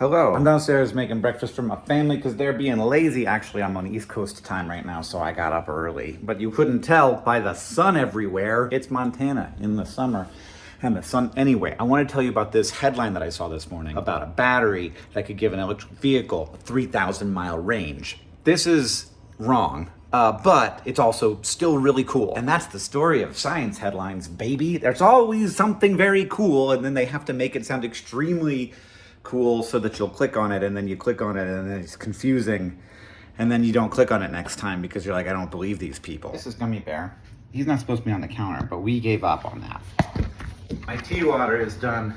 Hello. I'm downstairs making breakfast for my family because they're being lazy. Actually, I'm on East Coast time right now, so I got up early. But you couldn't tell by the sun everywhere. It's Montana in the summer. And the sun, anyway, I want to tell you about this headline that I saw this morning about a battery that could give an electric vehicle a 3,000 mile range. This is wrong. But it's also still really cool. And that's the story of science headlines, baby. There's always something very cool, and then they have to make it sound extremely cool so that you'll click on it, and then you click on it, and then it's confusing, and then you don't click on it next time because you're like, I don't believe these people. This is Gummy Bear. He's not supposed to be on the counter, but we gave up on that. My tea water is done.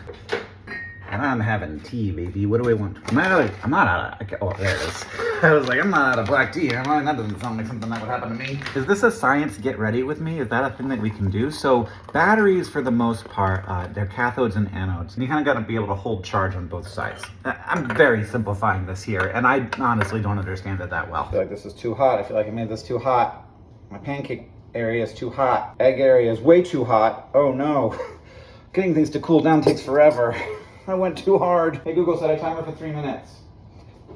And I'm having tea, baby. What do I want? I'm not out of, oh, there it is. I was like, I'm not out of black tea. That doesn't sound like something that would happen to me. Is this a science get ready with me? Is that a thing that we can do? So batteries, for the most part, they're cathodes and anodes. And you kind of got to be able to hold charge on both sides. I'm very simplifying this here, and I honestly don't understand it that well. I feel like this is too hot. I feel like I made this too hot. My pancake area is too hot. Egg area is way too hot. Oh no. Getting things to cool down takes forever. I went too hard. Hey Google, set a timer for 3 minutes.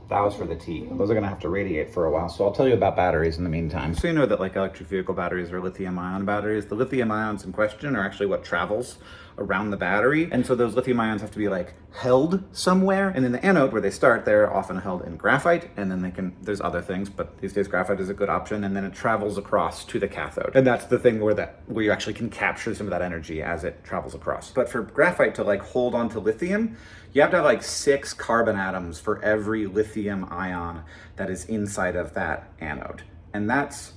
That was for the tea. Those are gonna have to radiate for a while, so I'll tell you about batteries in the meantime. So you know that like electric vehicle batteries are lithium ion batteries. The lithium ions in question are actually what travels around the battery. And so those lithium ions have to be like held somewhere. And in the anode where they start, they're often held in graphite, and then there's other things, but these days graphite is a good option. And then it travels across to the cathode. And that's the thing where you actually can capture some of that energy as it travels across. But for graphite to like hold on to lithium, you have to have like 6 carbon atoms for every lithium ion that is inside of that anode. And that's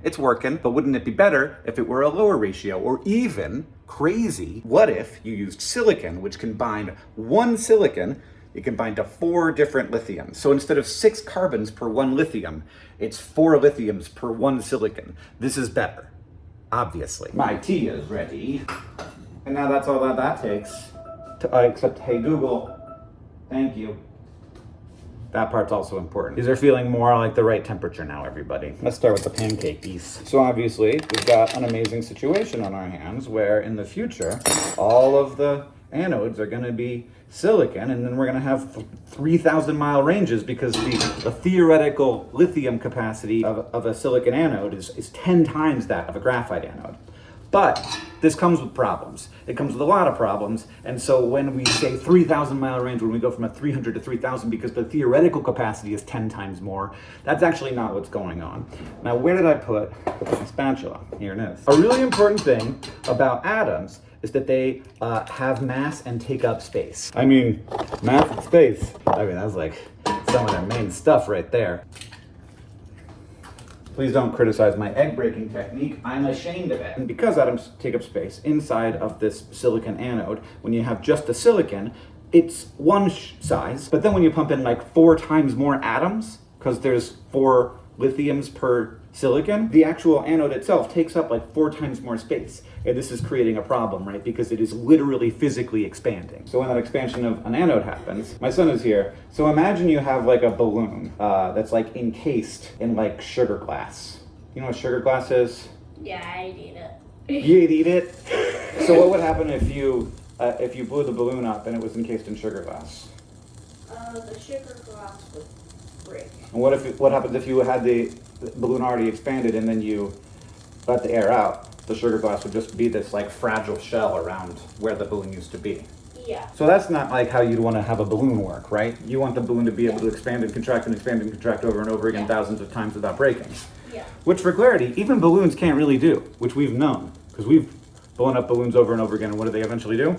it's working, but wouldn't it be better if it were a lower ratio? Or even crazy, what if you used silicon, which can bind one silicon, it can bind to 4 different lithiums. So instead of 6 carbons per 1 lithium, it's 4 lithiums per 1 silicon. This is better, obviously. My tea is ready. And now that's all that takes. Except, hey Google, thank you. That part's also important. These are feeling more like the right temperature now, everybody. Let's start with the pancake piece. So obviously, we've got an amazing situation on our hands where in the future, all of the anodes are gonna be silicon, and then we're gonna have 3,000 mile ranges because the theoretical lithium capacity of a silicon anode is 10 times that of a graphite anode. But this comes with problems. It comes with a lot of problems. And so when we say 3,000 mile range, when we go from a 300 to 3,000 because the theoretical capacity is 10 times more, that's actually not what's going on. Now, where did I put my spatula? Here it is. A really important thing about atoms is that they have mass and take up space. I mean, mass and space. I mean, that's like some of their main stuff right there. Please don't criticize my egg breaking technique. I'm ashamed of it. And because atoms take up space inside of this silicon anode, when you have just a silicon, it's one size. But then when you pump in like 4 times more atoms, because there's 4 lithiums per silicon, the actual anode itself takes up like 4 times more space. And this is creating a problem, right? Because it is literally physically expanding. So when that expansion of an anode happens, my son is here. So imagine you have like a balloon that's like encased in like sugar glass. You know what sugar glass is? Yeah, I'd eat it. You'd eat it? So what would happen if you blew the balloon up and it was encased in sugar glass? The sugar glass would break. And what happens if you had the balloon already expanded and then you let the air out? The sugar glass would just be this like fragile shell around where the balloon used to be. Yeah. So that's not like how you'd want to have a balloon work, right? You want the balloon to be able to expand and contract and expand and contract over and over again thousands of times without breaking. Yeah. Which for clarity, even balloons can't really do, which we've known, because we've blown up balloons over and over again, and what do they eventually do?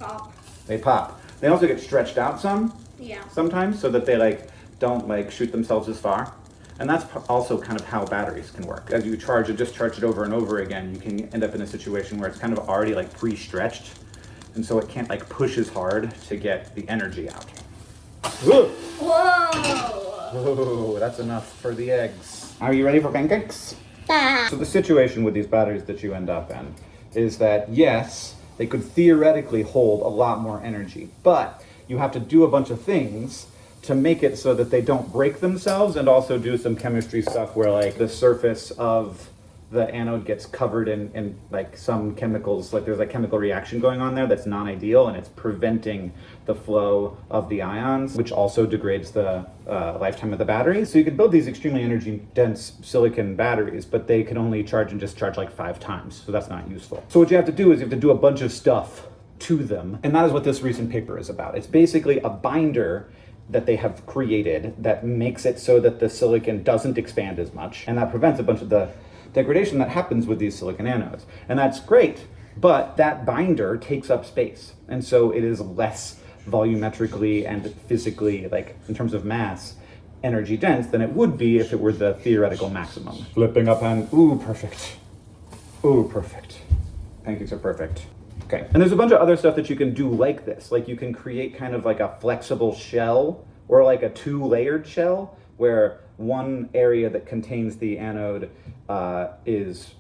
Pop. They pop. They also get stretched out sometimes, so that they like don't like shoot themselves as far. And that's also kind of how batteries can work. As you charge it, just charge it over and over again, you can end up in a situation where it's kind of already like pre-stretched, and so it can't like push as hard to get the energy out. Whoa! Whoa, that's enough for the eggs. Are you ready for pancakes? So the situation with these batteries that you end up in is that yes, they could theoretically hold a lot more energy, but you have to do a bunch of things to make it so that they don't break themselves, and also do some chemistry stuff where like the surface of the anode gets covered in like some chemicals, like there's a chemical reaction going on there that's non-ideal, and it's preventing the flow of the ions, which also degrades the lifetime of the battery. So you could build these extremely energy dense silicon batteries, but they can only charge and discharge like 5 times, so that's not useful. So what you have to do is you have to do a bunch of stuff to them, and that is what this recent paper is about. It's basically a binder that they have created that makes it so that the silicon doesn't expand as much, and that prevents a bunch of the degradation that happens with these silicon anodes. And that's great, but that binder takes up space, and so it is less volumetrically and physically, like in terms of mass, energy dense than it would be if it were the theoretical maximum. Flipping up and ooh, perfect. Ooh, perfect. Pancakes are perfect. Okay, and there's a bunch of other stuff that you can do like this. Like you can create kind of like a flexible shell or like a 2-layered shell where one area that contains the anode is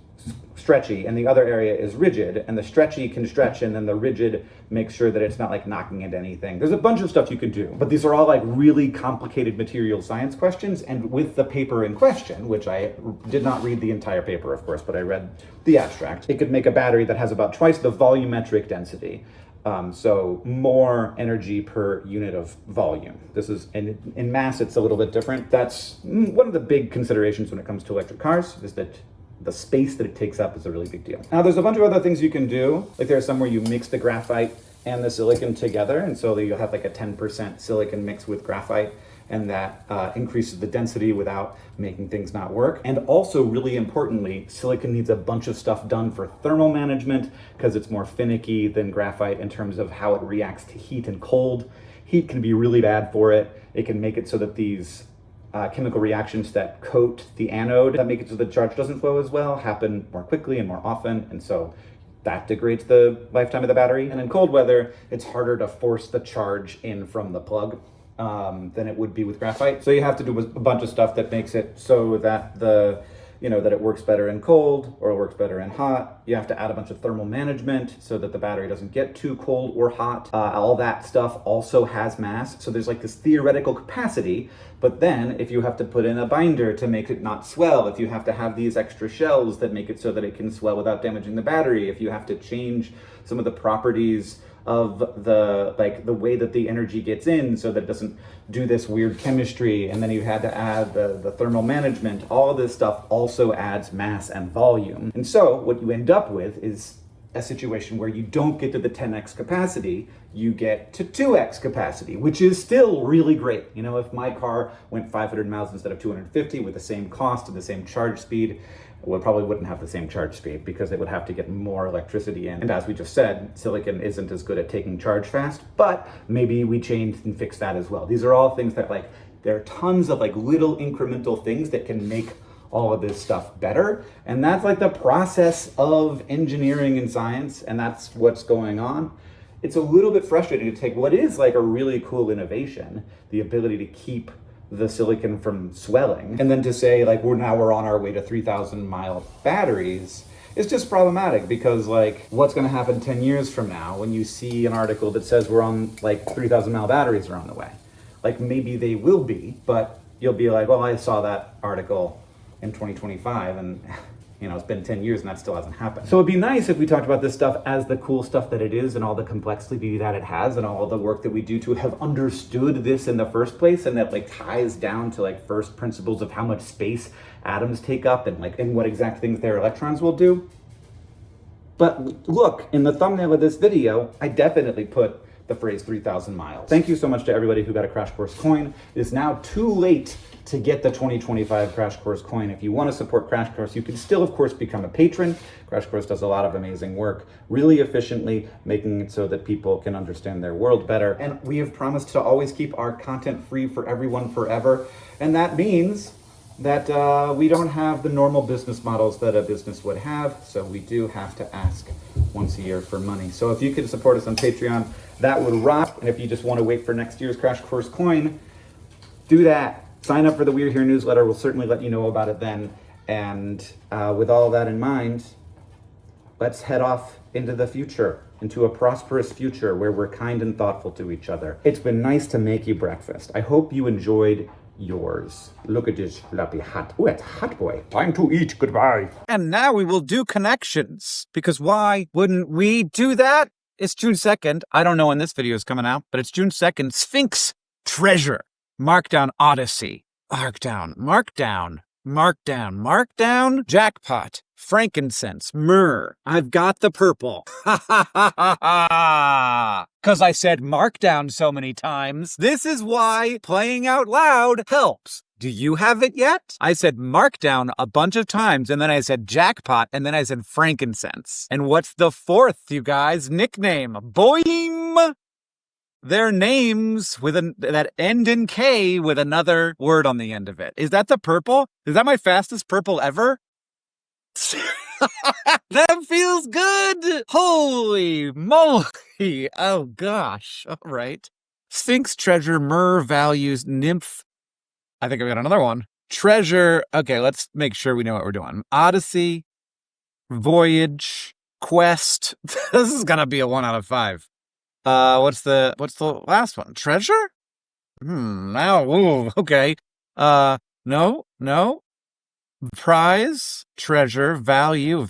stretchy and the other area is rigid, and the stretchy can stretch and then the rigid makes sure that it's not like knocking into anything. There's a bunch of stuff you can do, but these are all like really complicated material science questions. And with the paper in question, which I did not read the entire paper, of course, but I read the abstract, it could make a battery that has about twice the volumetric density. So more energy per unit of volume. This is, in mass, it's a little bit different. That's one of the big considerations when it comes to electric cars, is that the space that it takes up is a really big deal. Now, there's a bunch of other things you can do. Like there's some where you mix the graphite and the silicon together, and so you'll have like a 10% silicon mixed with graphite, and that increases the density without making things not work. And also, really importantly, silicon needs a bunch of stuff done for thermal management because it's more finicky than graphite in terms of how it reacts to heat and cold. Heat can be really bad for it. It can make it so that these chemical reactions that coat the anode, that make it so the charge doesn't flow as well, happen more quickly and more often, and so that degrades the lifetime of the battery. And in cold weather, it's harder to force the charge in from the plug than it would be with graphite. So you have to do a bunch of stuff that makes it so that that it works better in cold or it works better in hot. You have to add a bunch of thermal management so that the battery doesn't get too cold or hot. All that stuff also has mass. So there's like this theoretical capacity, but then if you have to put in a binder to make it not swell, if you have to have these extra shells that make it so that it can swell without damaging the battery, if you have to change some of the properties of the way that the energy gets in so that it doesn't do this weird chemistry, and then you had to add the thermal management, all of this stuff also adds mass and volume. And so what you end up with is a situation where you don't get to the 10x capacity, you get to 2x capacity, which is still really great. If my car went 500 miles instead of 250 with the same cost and the same charge speed, well, it probably wouldn't have the same charge speed because it would have to get more electricity in. And as we just said, silicon isn't as good at taking charge fast, but maybe we change and fix that as well. These are all things that there are tons of little incremental things that can make all of this stuff better. And that's the process of engineering and science, and that's what's going on. It's a little bit frustrating to take what is a really cool innovation, the ability to keep the silicon from swelling, and then to say we're on our way to 3,000 mile batteries is just problematic, because what's going to happen 10 years from now when you see an article that says we're on 3,000 mile batteries are on the way? Maybe they will be, but you'll be well, I saw that article in 2025 and it's been 10 years and that still hasn't happened. So it'd be nice if we talked about this stuff as the cool stuff that it is, and all the complexity that it has, and all the work that we do to have understood this in the first place, and that ties down to first principles of how much space atoms take up and what exact things their electrons will do. But look, in the thumbnail of this video, I definitely put the phrase 3,000 miles. Thank you so much to everybody who got a Crash Course coin. It is now too late to get the 2025 Crash Course coin. If you want to support Crash Course, you can still, of course, become a patron. Crash Course does a lot of amazing work, really efficiently, making it so that people can understand their world better. And we have promised to always keep our content free for everyone forever. And that means that we don't have the normal business models that a business would have. So we do have to ask once a year for money. So if you could support us on Patreon, that would rock. And if you just want to wait for next year's Crash Course coin, do that. Sign up for the We're Here newsletter. We'll certainly let you know about it then. And with all that in mind, let's head off into the future, into a prosperous future where we're kind and thoughtful to each other. It's been nice to make you breakfast. I hope you enjoyed yours. Look at this floppy hat. Oh, it's hot boy. Time to eat. Goodbye. And now we will do connections. Because why wouldn't we do that? It's June 2nd. I don't know when this video is coming out, but it's June 2nd. Sphinx treasure. Markdown Odyssey. Markdown. Jackpot. Frankincense. Myrrh. I've got the purple. Ha ha ha ha ha. Because I said markdown so many times. This is why playing out loud helps. Do you have it yet? I said markdown a bunch of times, and then I said jackpot, and then I said frankincense. And what's the fourth, you guys? Nickname. Boing! Their names with that end in K with another word on the end of it. Is that the purple? Is that my fastest purple ever? That feels good. Holy moly. Oh gosh. All right. Sphinx treasure, myrrh values, nymph. I think I've got another one. Treasure. Okay, let's make sure we know what we're doing. Odyssey, voyage, quest. This is gonna be a 1 out of 5. What's the last one? Treasure? Now, ooh, okay. No. Prize, treasure, value,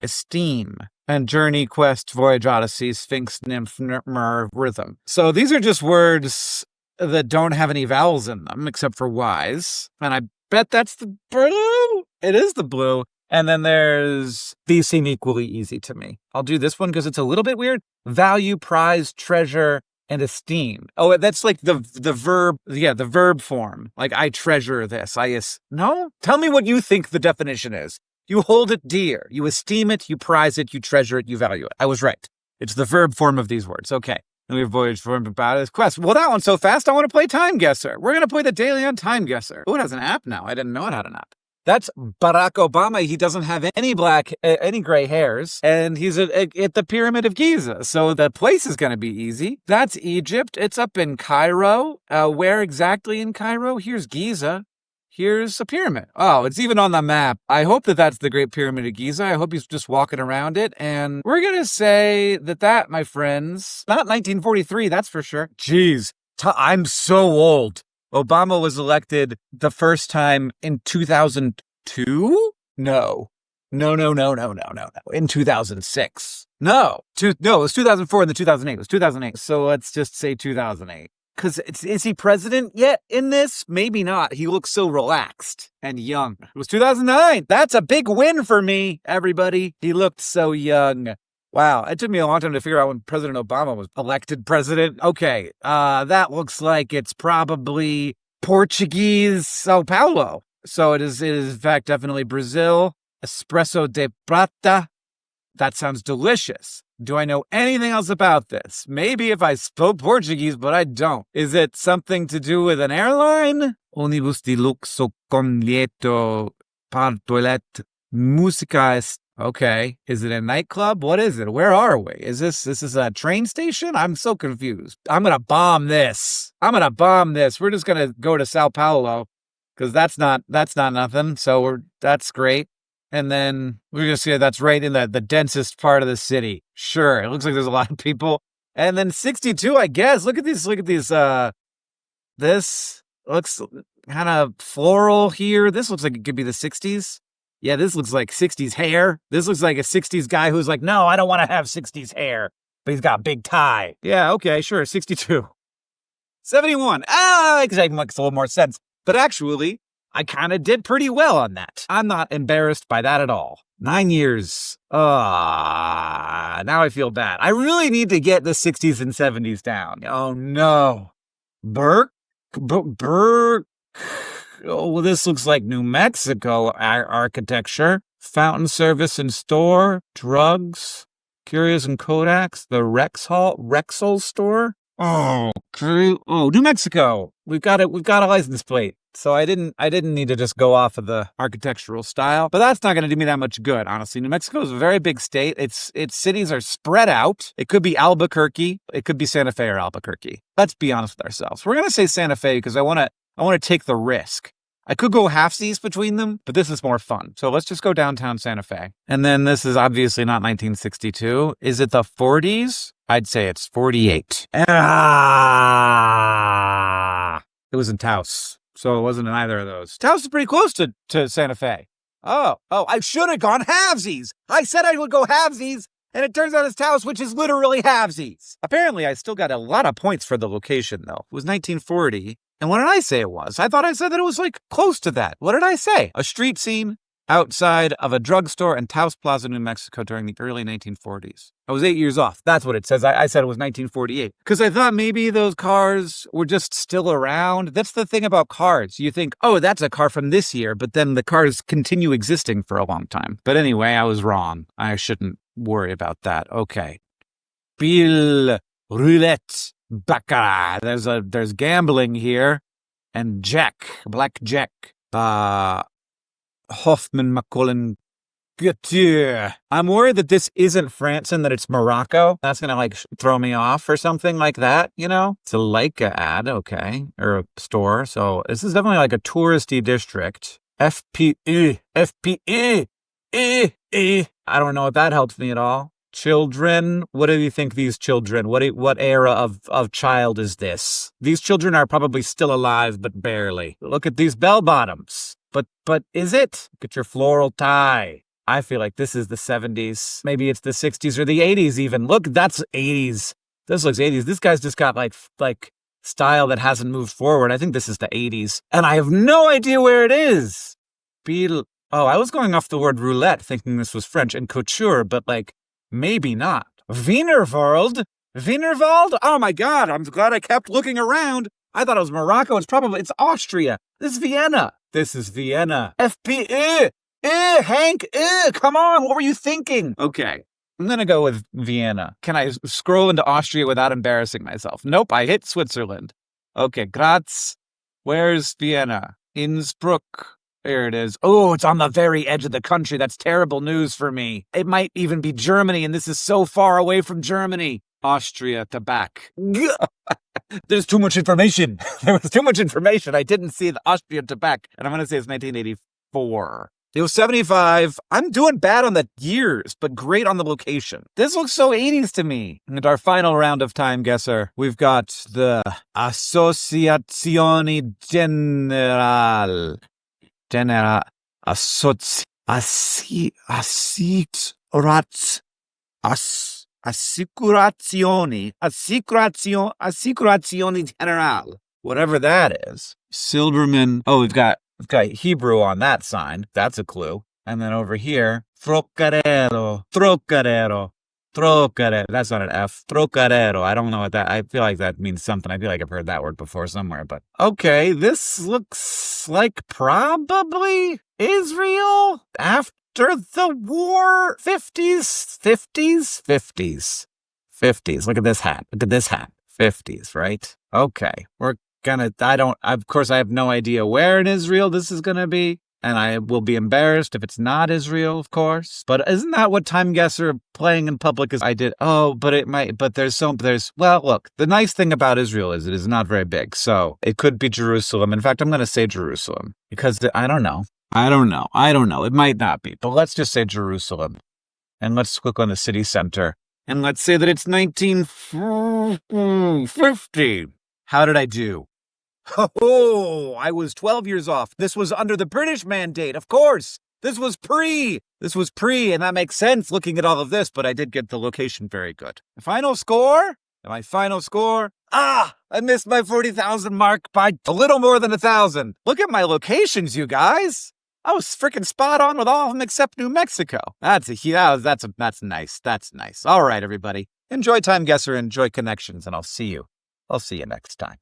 esteem, and journey, quest, voyage, odyssey, sphinx, nymph, myrrh, rhythm. So these are just words that don't have any vowels in them except for Y's. And I bet that's the blue. It is the blue. And then these seem equally easy to me. I'll do this one because it's a little bit weird. Value, prize, treasure, and esteem. Oh, that's like the verb. Yeah, the verb form. Like I treasure this. No? Tell me what you think the definition is. You hold it dear. You esteem it. You prize it. You treasure it. You value it. I was right. It's the verb form of these words. Okay. And we have voyage, form, about this quest. Well, that one's so fast. I want to play TimeGuessr. We're going to play the daily on TimeGuessr. Oh, it has an app now. I didn't know it had an app. That's Barack Obama. He doesn't have any gray hairs, and he's at the Pyramid of Giza, so the place is going to be easy. That's Egypt. It's up in Cairo. Where exactly in Cairo? Here's Giza. Here's a pyramid. Oh, it's even on the map. I hope that's the Great Pyramid of Giza. I hope he's just walking around it, and we're going to say that, my friends, not 1943, that's for sure. Jeez, I'm so old. Obama was elected the first time in 2002? No. In 2006. No, it was 2004 and the 2008. It was 2008. So let's just say 2008. Because is he president yet in this? Maybe not. He looks so relaxed and young. It was 2009. That's a big win for me, everybody. He looked so young. Wow, it took me a long time to figure out when President Obama was elected president. Okay, that looks like it's probably Portuguese Sao Paulo. So it is in fact definitely Brazil. Espresso de prata. That sounds delicious. Do I know anything else about this? Maybe if I spoke Portuguese, but I don't. Is it something to do with an airline? Ônibus de luxo com lieto par toilette. Música est. Okay. Is it a nightclub? What is it? Where are we? Is this a train station? I'm so confused. I'm going to bomb this. We're just going to go to Sao Paulo because that's not nothing. So that's great. And then we're going to see that's right in the densest part of the city. Sure. It looks like there's a lot of people. And then 62, I guess. Look at these. This looks kind of floral here. This looks like it could be the 60s. Yeah, this looks like 60s hair. This looks like a 60s guy who's like, no, I don't want to have 60s hair. But he's got a big tie. Yeah, okay, sure, 62. 71. It makes a little more sense. But actually, I kind of did pretty well on that. I'm not embarrassed by that at all. 9 years. Now I feel bad. I really need to get the 60s and 70s down. Oh, no. Burke? Oh, this looks like New Mexico architecture. Fountain service and store. Drugs. Curios and Kodaks. The Rexall store. Oh, New Mexico. We've got a license plate. So I didn't need to just go off of the architectural style, but that's not going to do me that much good, honestly. New Mexico is a very big state. Its cities are spread out. It could be Albuquerque. It could be Santa Fe or Albuquerque. Let's be honest with ourselves. We're going to say Santa Fe because I want to take the risk. I could go halfsies between them, but this is more fun. So let's just go downtown Santa Fe. And then this is obviously not 1962. Is it the 40s? I'd say it's 48. was in Taos, so it wasn't in either of those. Taos is pretty close to Santa Fe. Oh, I should have gone halvesies. I said I would go halvesies, and it turns out it's Taos, which is literally halvesies. Apparently, I still got a lot of points for the location, though. It was 1940. And what did I say it was? I thought I said that it was, like, close to that. What did I say? A street scene outside of a drugstore in Taos Plaza, New Mexico during the early 1940s. I was 8 years off. That's what it says. I said it was 1948. Because I thought maybe those cars were just still around. That's the thing about cars. You think, oh, that's a car from this year, but then the cars continue existing for a long time. But anyway, I was wrong. I shouldn't worry about that. Okay. Bill Roulette Baccarat. There's gambling here. And blackjack. Hoffman McCullen. I'm worried that this isn't France and that it's Morocco. That's gonna like throw me off or something like that, you know? It's a Leica ad, okay, or a store. So this is definitely like a touristy district. FPE. I don't know if that helps me at all. Children, what do you think these children, what era of child is this? These children are probably still alive, but barely. Look at these bell bottoms. But is it? Look at your floral tie. I feel like this is the 70s. Maybe it's the 60s or the 80s even. Look, that's 80s. This looks 80s. This guy's just got like style that hasn't moved forward. I think this is the 80s. And I have no idea where it is. Oh, I was going off the word roulette thinking this was French and couture, but like maybe not. Wienerwald? Oh my God. I'm glad I kept looking around. I thought it was Morocco. It's Austria. This is Vienna. FPE. Hank, come on. What were you thinking? Okay. I'm going to go with Vienna. Can I scroll into Austria without embarrassing myself? Nope. I hit Switzerland. Okay. Graz. Where's Vienna? Innsbruck. There it is. Oh, it's on the very edge of the country. That's terrible news for me. It might even be Germany, and this is so far away from Germany. Austria to back. There's too much information. There was too much information. I didn't see the Austria to back. And I'm going to say it's 1984. It was 75. I'm doing bad on the years, but great on the location. This looks so 80s to me. And our final round of TimeGuessr, we've got the Associazione Generale. Assicurazione Generale. Whatever that is. Silverman. Oh, we've got Hebrew on that sign. That's a clue. And then over here, Trocadero. That's not an F. Trocadero. I don't know what that, I feel like that means something. I feel like I've heard that word before somewhere, but okay. This looks like probably Israel after the war. 50s. Look at this hat. 50s, right? Okay. Of course, I have no idea where in Israel this is going to be. And I will be embarrassed if it's not Israel, of course. But isn't that what TimeGuessr playing in public is? I did. Oh, but it might. But well, look, the nice thing about Israel is it is not very big. So it could be Jerusalem. In fact, I'm going to say Jerusalem because I don't know. It might not be. But let's just say Jerusalem. And let's click on the city center. And let's say that it's 1950. How did I do? Oh, I was 12 years off. This was under the British mandate, of course. This was pre, and that makes sense looking at all of this, but I did get the location very good. My final score? I missed my 40,000 mark by a little more than 1,000. Look at my locations, you guys. I was freaking spot on with all of them except New Mexico. That's nice. All right, everybody. Enjoy TimeGuessr, enjoy Connections, and I'll see you next time.